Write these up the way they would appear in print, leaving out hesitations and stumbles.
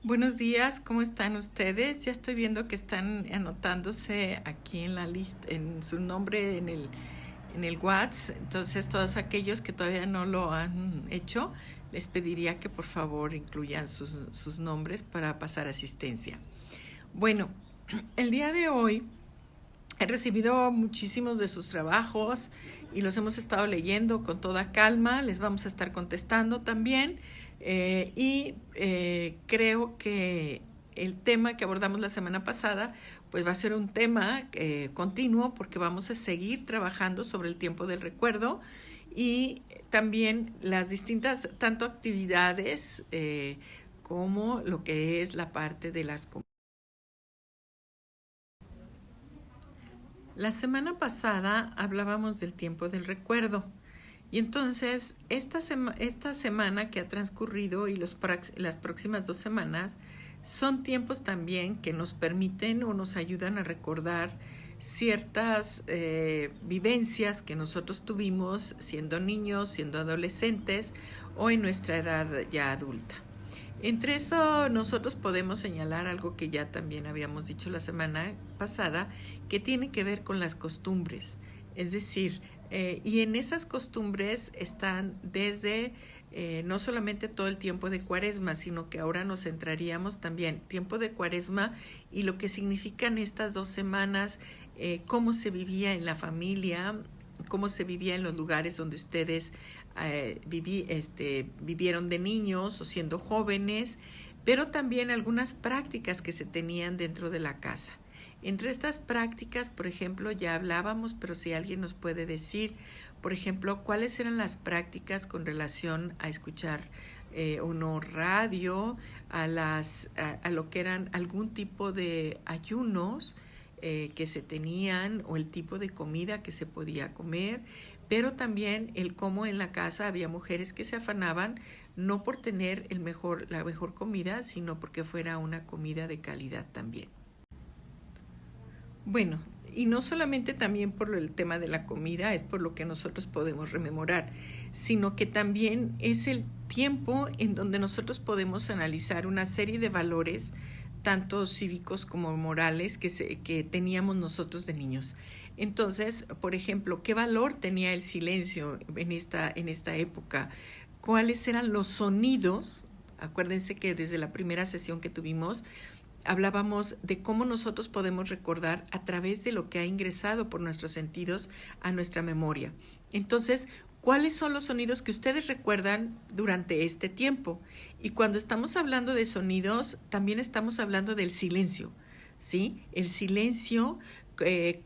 Buenos días, ¿cómo están ustedes? Ya estoy viendo que están anotándose aquí en la lista, en su nombre en el WhatsApp. Entonces, todos aquellos que todavía no lo han hecho, les pediría que por favor incluyan sus nombres para pasar asistencia. Bueno, el día de hoy he recibido muchísimos de sus trabajos y los hemos estado leyendo con toda calma. Les vamos a estar contestando también. Creo que el tema que abordamos la semana pasada pues va a ser un tema continuo porque vamos a seguir trabajando sobre el tiempo del recuerdo y también las distintas tanto actividades como lo que es la parte de las. La semana pasada hablábamos del tiempo del recuerdo y entonces esta semana que ha transcurrido y las próximas 2 semanas son tiempos también que nos permiten o nos ayudan a recordar ciertas vivencias que nosotros tuvimos siendo niños, siendo adolescentes o en nuestra edad ya adulta. Entre eso nosotros podemos señalar algo que ya también habíamos dicho la semana pasada, que tiene que ver con las costumbres. Es decir, y en esas costumbres están desde no solamente todo el tiempo de Cuaresma, sino que ahora nos centraríamos también tiempo de Cuaresma y lo que significan estas 2 semanas, cómo se vivía en la familia, cómo se vivía en los lugares donde ustedes vivieron de niños o siendo jóvenes, pero también algunas prácticas que se tenían dentro de la casa. Entre estas prácticas, por ejemplo, ya hablábamos, pero si alguien nos puede decir, por ejemplo, cuáles eran las prácticas con relación a escuchar o no radio, a lo que eran algún tipo de ayunos que se tenían o el tipo de comida que se podía comer, pero también el cómo en la casa había mujeres que se afanaban no por tener la mejor comida, sino porque fuera una comida de calidad también. Bueno, y no solamente también por el tema de la comida, es por lo que nosotros podemos rememorar, sino que también es el tiempo en donde nosotros podemos analizar una serie de valores, tanto cívicos como morales, que teníamos nosotros de niños. Entonces, por ejemplo, ¿qué valor tenía el silencio en esta época? ¿Cuáles eran los sonidos? Acuérdense que desde la primera sesión que tuvimos hablábamos de cómo nosotros podemos recordar a través de lo que ha ingresado por nuestros sentidos a nuestra memoria. Entonces, ¿cuáles son los sonidos que ustedes recuerdan durante este tiempo? Y cuando estamos hablando de sonidos, también estamos hablando del silencio, ¿sí? El silencio,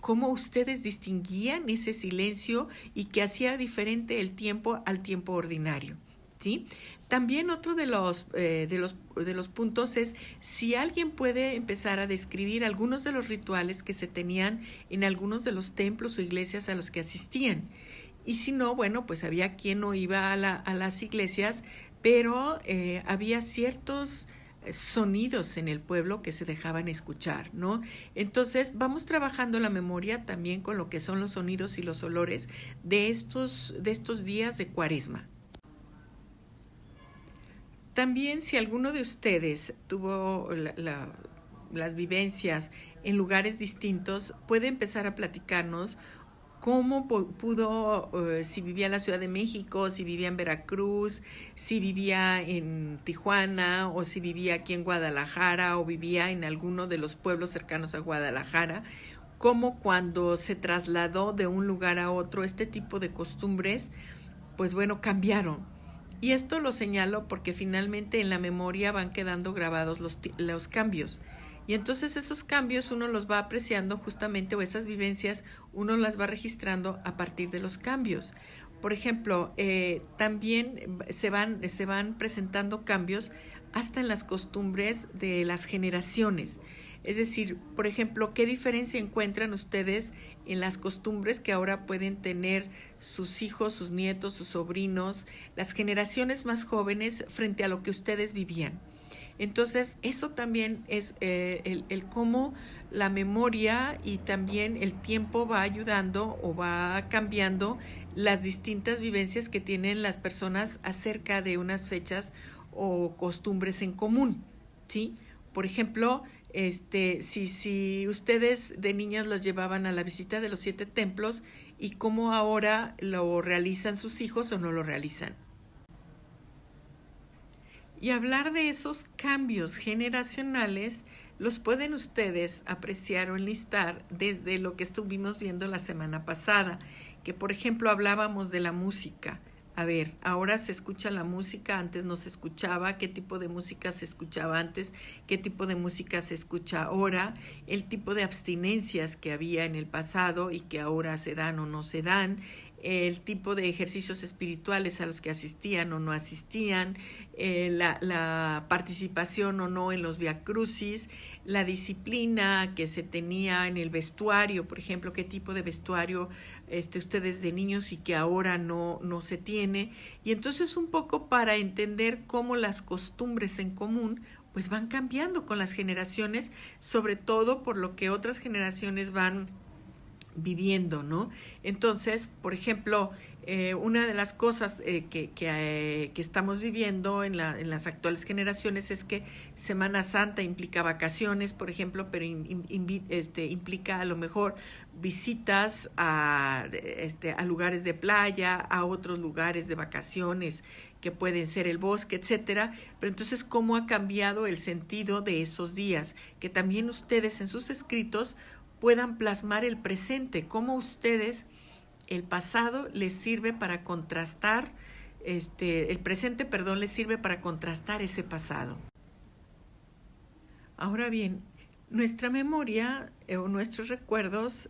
cómo ustedes distinguían ese silencio y que hacía diferente el tiempo al tiempo ordinario, ¿sí? También otro de los puntos es si alguien puede empezar a describir algunos de los rituales que se tenían en algunos de los templos o iglesias a los que asistían. Y si no, bueno, pues había quien no iba a las iglesias, pero había ciertos sonidos en el pueblo que se dejaban escuchar, ¿no? Entonces vamos trabajando la memoria también con lo que son los sonidos y los olores de estos días de Cuaresma. También si alguno de ustedes tuvo las vivencias en lugares distintos, puede empezar a platicarnos cómo pudo, si vivía en la Ciudad de México, si vivía en Veracruz, si vivía en Tijuana o si vivía aquí en Guadalajara o vivía en alguno de los pueblos cercanos a Guadalajara, cómo cuando se trasladó de un lugar a otro este tipo de costumbres, pues bueno, cambiaron. Y esto lo señalo porque finalmente en la memoria van quedando grabados los cambios. Y entonces esos cambios uno los va apreciando justamente, o esas vivencias uno las va registrando a partir de los cambios. Por ejemplo, también se van presentando cambios hasta en las costumbres de las generaciones. Es decir, por ejemplo, ¿qué diferencia encuentran ustedes en las costumbres que ahora pueden tener sus hijos, sus nietos, sus sobrinos, las generaciones más jóvenes frente a lo que ustedes vivían? Entonces, eso también es el cómo la memoria y también el tiempo va ayudando o va cambiando las distintas vivencias que tienen las personas acerca de unas fechas o costumbres en común. ¿sí? Por ejemplo, si ustedes de niñas los llevaban a la visita de los 7 templos y cómo ahora lo realizan sus hijos o no lo realizan. Y hablar de esos cambios generacionales los pueden ustedes apreciar o enlistar desde lo que estuvimos viendo la semana pasada, que por ejemplo hablábamos de la música. A ver, ahora se escucha la música, antes no se escuchaba, qué tipo de música se escuchaba antes, qué tipo de música se escucha ahora, el tipo de abstinencias que había en el pasado y que ahora se dan o no se dan, el tipo de ejercicios espirituales a los que asistían o no asistían, la participación o no en los viacrucis, la disciplina que se tenía en el vestuario, por ejemplo, qué tipo de vestuario ustedes de niños y que ahora no se tiene. Y entonces un poco para entender cómo las costumbres en común pues van cambiando con las generaciones, sobre todo por lo que otras generaciones van viviendo, ¿no? Entonces, por ejemplo, una de las cosas que estamos viviendo en las actuales generaciones es que Semana Santa implica vacaciones, por ejemplo, pero implica a lo mejor visitas a lugares de playa, a otros lugares de vacaciones que pueden ser el bosque, etcétera. Pero entonces, ¿cómo ha cambiado el sentido de esos días? Que también ustedes en sus escritos puedan plasmar el presente, cómo ustedes, el pasado les sirve para contrastar, el presente, perdón, les sirve para contrastar ese pasado. Ahora bien, nuestra memoria o nuestros recuerdos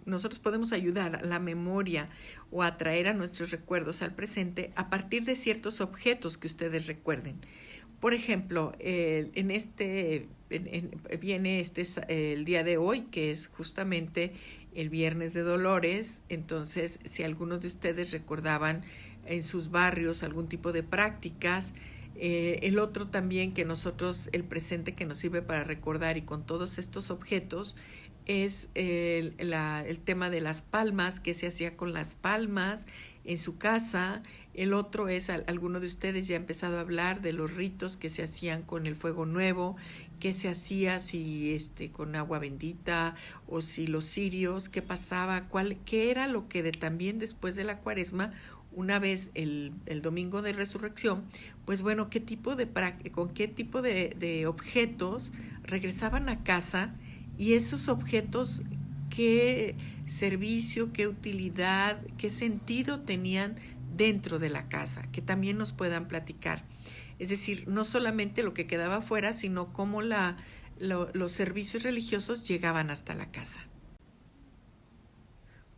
nosotros podemos ayudar a la memoria o atraer a nuestros recuerdos al presente a partir de ciertos objetos que ustedes recuerden. Por ejemplo, viene el día de hoy, que es justamente el Viernes de Dolores. Entonces, si algunos de ustedes recordaban en sus barrios algún tipo de prácticas, el otro también que nosotros, el presente que nos sirve para recordar y con todos estos objetos, es el tema de las palmas, que se hacía con las palmas en su casa. El otro es, alguno de ustedes ya ha empezado a hablar de los ritos que se hacían con el fuego nuevo, qué se hacía si con agua bendita o si los cirios, qué pasaba, qué era lo que también después de la Cuaresma, una vez el domingo de resurrección, pues bueno, con qué tipo de objetos regresaban a casa, y esos objetos qué servicio, qué utilidad, qué sentido tenían dentro de la casa, que también nos puedan platicar. Es decir, no solamente lo que quedaba afuera, sino cómo los servicios religiosos llegaban hasta la casa.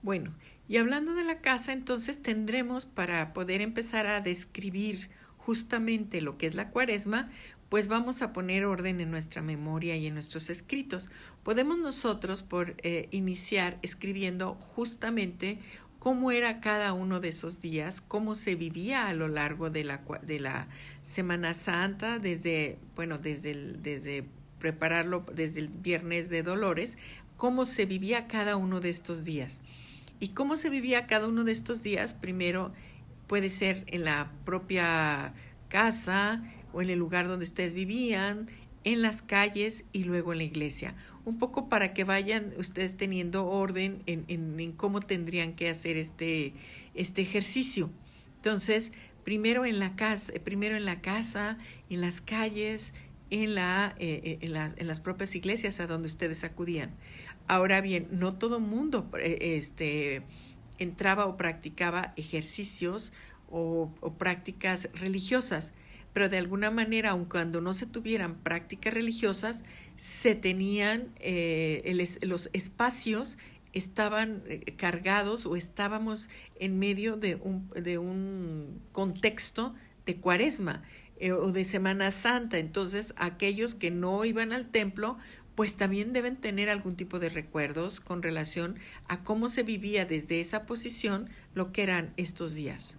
Bueno, y hablando de la casa, entonces tendremos, para poder empezar a describir justamente lo que es la Cuaresma, pues vamos a poner orden en nuestra memoria y en nuestros escritos. Podemos nosotros iniciar escribiendo justamente cómo era cada uno de esos días, cómo se vivía a lo largo de la Semana Santa, desde prepararlo desde el Viernes de Dolores, cómo se vivía cada uno de estos días. Y cómo se vivía cada uno de estos días, primero puede ser en la propia casa o en el lugar donde ustedes vivían, en las calles y luego en la iglesia. Un poco para que vayan ustedes teniendo orden en cómo tendrían que hacer este ejercicio. Entonces, primero en la casa, en las calles, en las propias iglesias a donde ustedes acudían. Ahora bien, no todo mundo entraba o practicaba ejercicios o prácticas religiosas, pero de alguna manera, aun cuando no se tuvieran prácticas religiosas, se tenían los espacios estaban cargados o estábamos en medio de un contexto de Cuaresma o de Semana Santa. Entonces, aquellos que no iban al templo, pues también deben tener algún tipo de recuerdos con relación a cómo se vivía desde esa posición lo que eran estos días.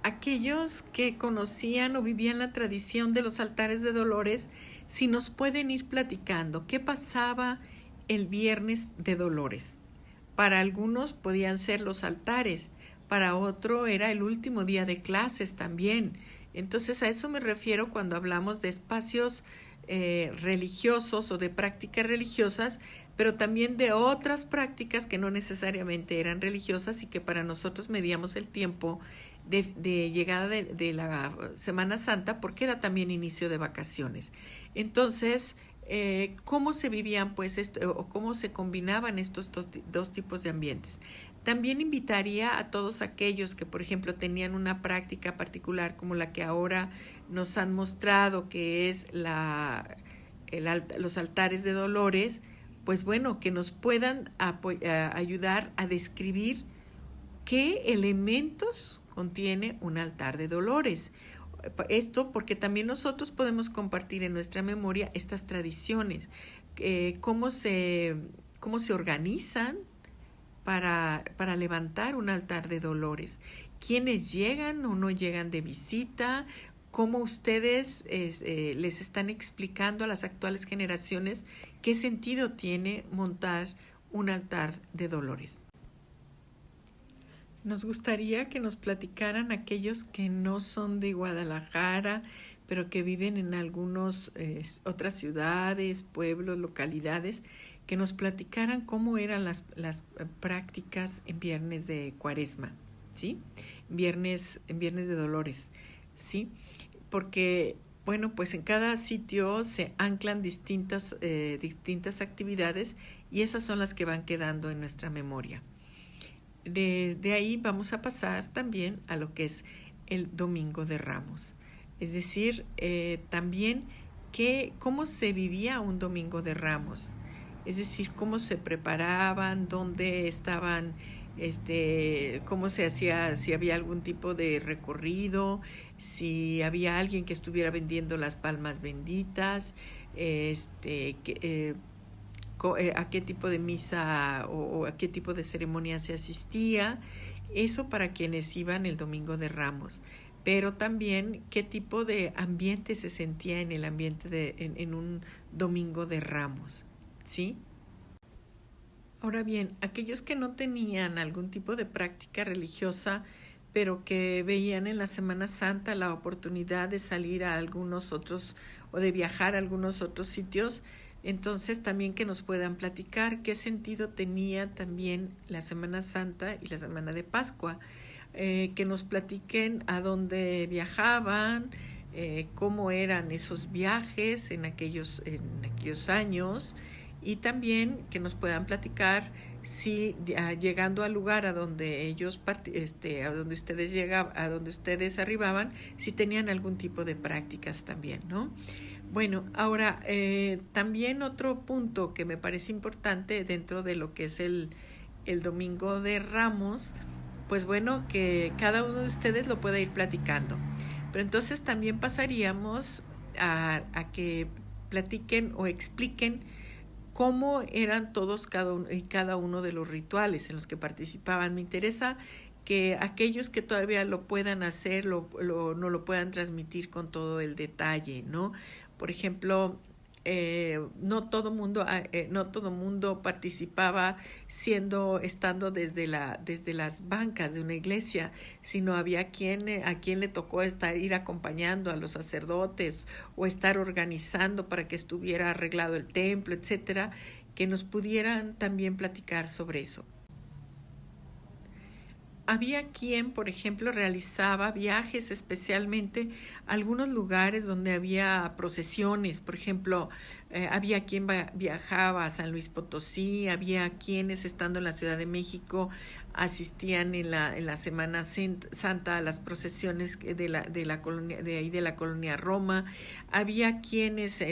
Aquellos que conocían o vivían la tradición de los altares de Dolores, si nos pueden ir platicando qué pasaba el Viernes de Dolores. Para algunos podían ser los altares, para otro era el último día de clases también. Entonces a eso me refiero cuando hablamos de espacios religiosos o de prácticas religiosas, pero también de otras prácticas que no necesariamente eran religiosas y que para nosotros medíamos el tiempo de llegada de la Semana Santa porque era también inicio de vacaciones. Entonces, ¿cómo se vivían pues o cómo se combinaban estos dos tipos de ambientes? También invitaría a todos aquellos que, por ejemplo, tenían una práctica particular como la que ahora nos han mostrado, que es los altares de dolores, pues bueno, que nos puedan ayudar a describir qué elementos contiene un altar de dolores. Esto porque también nosotros podemos compartir en nuestra memoria estas tradiciones, cómo se organizan para levantar un altar de dolores, quiénes llegan o no llegan de visita, cómo ustedes les están explicando a las actuales generaciones qué sentido tiene montar un altar de dolores. Nos gustaría que nos platicaran aquellos que no son de Guadalajara, pero que viven en algunas otras ciudades, pueblos, localidades, que nos platicaran cómo eran las prácticas en viernes de Cuaresma, ¿sí? En viernes de Dolores, ¿sí? Porque, bueno, pues en cada sitio se anclan distintas actividades y esas son las que van quedando en nuestra memoria. De ahí vamos a pasar también a lo que es el Domingo de Ramos. Es decir, también cómo se vivía un Domingo de Ramos. Es decir, cómo se preparaban, dónde estaban, cómo se hacía, si había algún tipo de recorrido, si había alguien que estuviera vendiendo las palmas benditas, a qué tipo de misa o a qué tipo de ceremonia se asistía. Eso para quienes iban el Domingo de Ramos. Pero también qué tipo de ambiente se sentía en el ambiente en un Domingo de Ramos, ¿sí? Ahora bien, aquellos que no tenían algún tipo de práctica religiosa, pero que veían en la Semana Santa la oportunidad de salir a algunos otros o de viajar a algunos otros sitios, entonces también que nos puedan platicar qué sentido tenía también la Semana Santa y la Semana de Pascua, que nos platiquen a dónde viajaban, cómo eran esos viajes en aquellos años, y también que nos puedan platicar si llegando al lugar a donde ellos a donde ustedes arribaban, si tenían algún tipo de prácticas también, ¿no? Bueno, ahora también otro punto que me parece importante dentro de lo que es el Domingo de Ramos, pues bueno, que cada uno de ustedes lo pueda ir platicando. Pero entonces también pasaríamos a que platiquen o expliquen cómo eran todos cada uno de los rituales en los que participaban. Me interesa que aquellos que todavía lo puedan hacer no lo puedan transmitir con todo el detalle, ¿no? Por ejemplo, no todo mundo participaba estando desde las bancas de una iglesia, sino había a quien le tocó ir acompañando a los sacerdotes o estar organizando para que estuviera arreglado el templo, etcétera, que nos pudieran también platicar sobre eso. Había quien, por ejemplo, realizaba viajes especialmente a algunos lugares donde había procesiones. Por ejemplo, había quien viajaba a San Luis Potosí, había quienes estando en la Ciudad de México asistían en la Semana Santa a las procesiones de la colonia Roma. Había quienes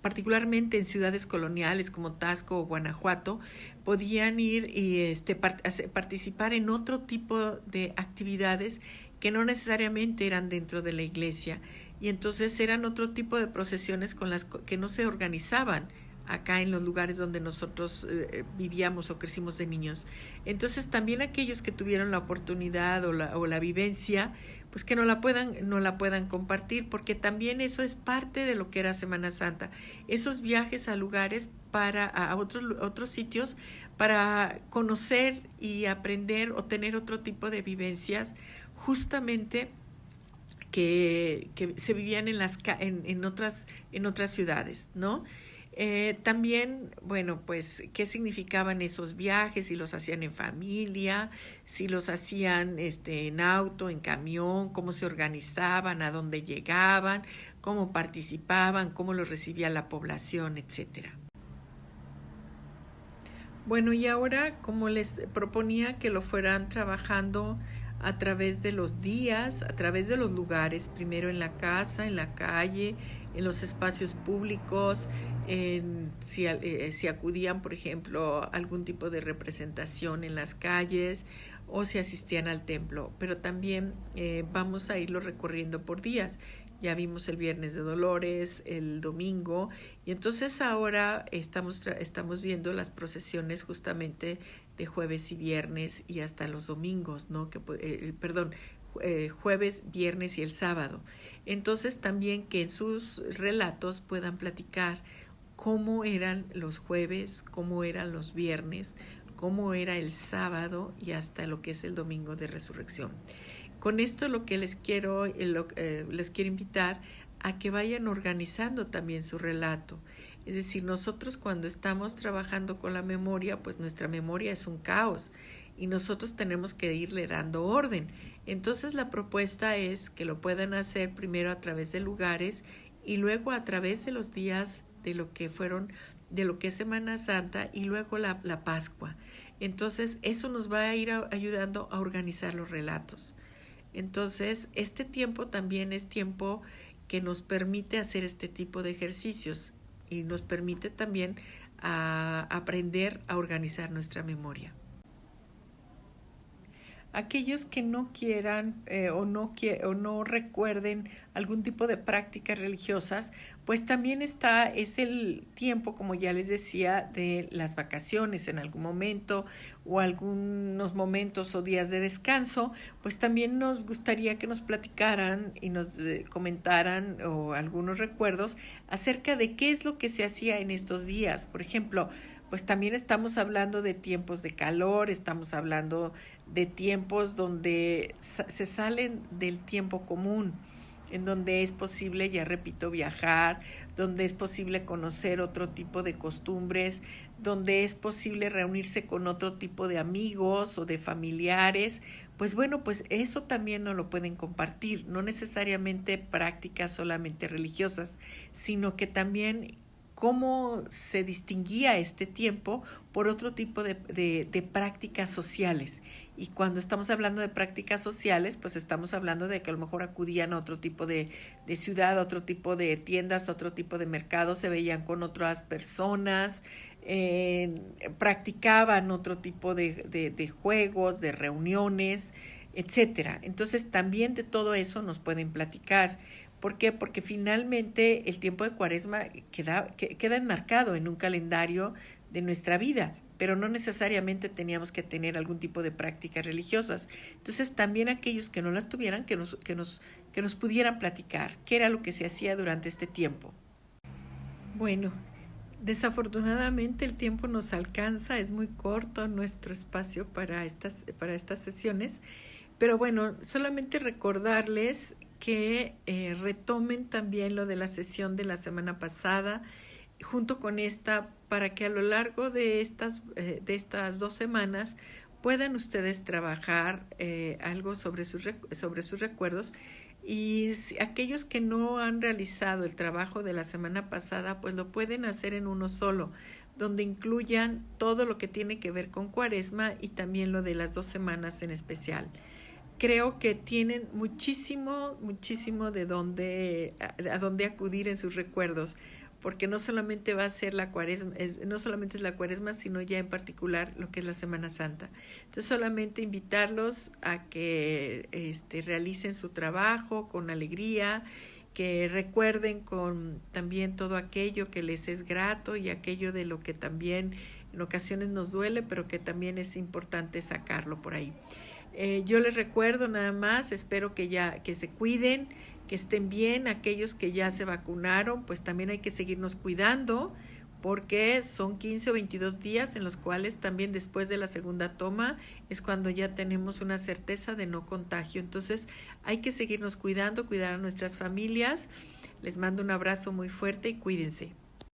particularmente en ciudades coloniales como Taxco o Guanajuato, podían ir y participar en otro tipo de actividades que no necesariamente eran dentro de la iglesia. Y entonces eran otro tipo de procesiones con las que no se organizaban acá en los lugares donde nosotros vivíamos o crecimos de niños. Entonces también aquellos que tuvieron la oportunidad o la vivencia, pues que no la puedan compartir, porque también eso es parte de lo que era Semana Santa. Esos viajes a lugares a otros sitios para conocer y aprender o tener otro tipo de vivencias, justamente que se vivían en otras ciudades, ¿no? También, bueno, pues, ¿qué significaban esos viajes? Si los hacían en familia, si los hacían en auto, en camión, cómo se organizaban, a dónde llegaban, cómo participaban, cómo los recibía la población, etcétera. Bueno, y ahora, como les proponía que lo fueran trabajando a través de los días, a través de los lugares, primero en la casa, en la calle, en los espacios públicos, si acudían, por ejemplo, a algún tipo de representación en las calles o si asistían al templo. Pero también vamos a irlo recorriendo por días. Ya vimos el Viernes de Dolores, el domingo, y entonces ahora estamos viendo las procesiones justamente de jueves y viernes y hasta los domingos, ¿no? Jueves, viernes y el sábado. Entonces también que en sus relatos puedan platicar cómo eran los jueves, cómo eran los viernes, cómo era el sábado y hasta lo que es el domingo de resurrección. Con esto lo que les quiero invitar a que vayan organizando también su relato. Es decir, nosotros cuando estamos trabajando con la memoria, pues nuestra memoria es un caos y nosotros tenemos que irle dando orden. Entonces la propuesta es que lo puedan hacer primero a través de lugares y luego a través de los días de lo que es Semana Santa y luego la Pascua. Entonces eso nos va a ir ayudando a organizar los relatos. Entonces, este tiempo también es tiempo que nos permite hacer este tipo de ejercicios y nos permite también aprender a organizar nuestra memoria. Aquellos que no quieran o no recuerden algún tipo de prácticas religiosas, pues también es el tiempo, como ya les decía, de las vacaciones en algún momento o algunos momentos o días de descanso, pues también nos gustaría que nos platicaran y nos comentaran o algunos recuerdos acerca de qué es lo que se hacía en estos días. Por ejemplo, pues también estamos hablando de tiempos de calor, estamos hablando de tiempos donde se salen del tiempo común, en donde es posible, ya repito, viajar, donde es posible conocer otro tipo de costumbres, donde es posible reunirse con otro tipo de amigos o de familiares. Pues bueno, pues eso también nos lo pueden compartir, no necesariamente prácticas solamente religiosas, sino que también cómo se distinguía este tiempo por otro tipo de prácticas sociales. Y cuando estamos hablando de prácticas sociales, pues estamos hablando de que a lo mejor acudían a otro tipo de ciudad, a otro tipo de tiendas, a otro tipo de mercados, se veían con otras personas, practicaban otro tipo de juegos, de reuniones, etcétera. Entonces también de todo eso nos pueden platicar. ¿Por qué? Porque finalmente el tiempo de Cuaresma queda enmarcado en un calendario de nuestra vida, pero no necesariamente teníamos que tener algún tipo de prácticas religiosas. Entonces también aquellos que no las tuvieran, que nos pudieran platicar qué era lo que se hacía durante este tiempo. Bueno, desafortunadamente el tiempo nos alcanza, es muy corto nuestro espacio para estas sesiones, pero bueno, solamente recordarles que retomen también lo de la sesión de la semana pasada, junto con esta, para que a lo largo de estas 2 semanas puedan ustedes trabajar algo sobre sus recuerdos. Y aquellos que no han realizado el trabajo de la semana pasada, pues lo pueden hacer en uno solo, donde incluyan todo lo que tiene que ver con Cuaresma y también lo de las 2 semanas en especial. Creo que tienen muchísimo a dónde acudir en sus recuerdos, porque no solamente va a ser la Cuaresma, no solamente es la Cuaresma, sino ya en particular lo que es la Semana Santa. Entonces solamente invitarlos a que realicen su trabajo con alegría, que recuerden con también todo aquello que les es grato y aquello de lo que también en ocasiones nos duele, pero que también es importante sacarlo por ahí. Yo les recuerdo nada más, espero que se cuiden, que estén bien. Aquellos que ya se vacunaron, pues también hay que seguirnos cuidando, porque son 15 o 22 días en los cuales también después de la segunda toma es cuando ya tenemos una certeza de no contagio. Entonces hay que seguirnos cuidando, cuidar a nuestras familias. Les mando un abrazo muy fuerte y cuídense.